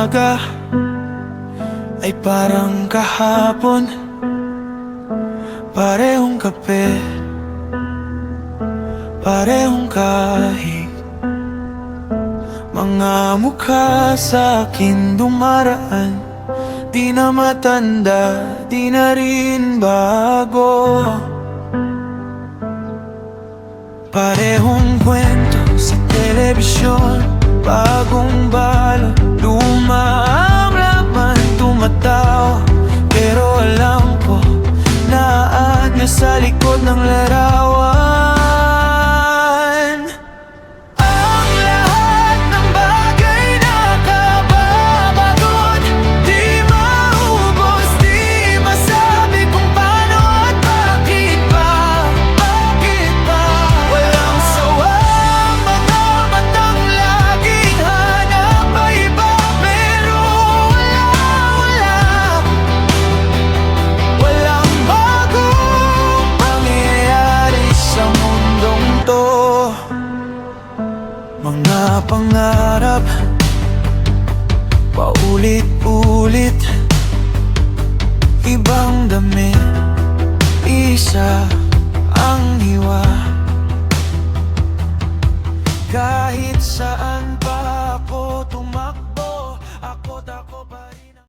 umaga ay parang kahapon. Parehong kape, parehong kahig. Mga mukha sa akin dumaraan, di na matanda, di na rin bago. Parehong kwento sa telebisyon, bagong balot, luma ang laman, tumatawa. Pero alam ko, naaad na sa likod ng larawan. Ang lahat ng bagay nakababagot, di maubos, di masabi kung paano at bakit pa. Walang sawa ang mga matang laging hanap ay iba. Pero walang bagong pangyayari sa mundong to. Mga pangarap, paulit-ulit, ibang damit, isa ang hiwa. Kahit sa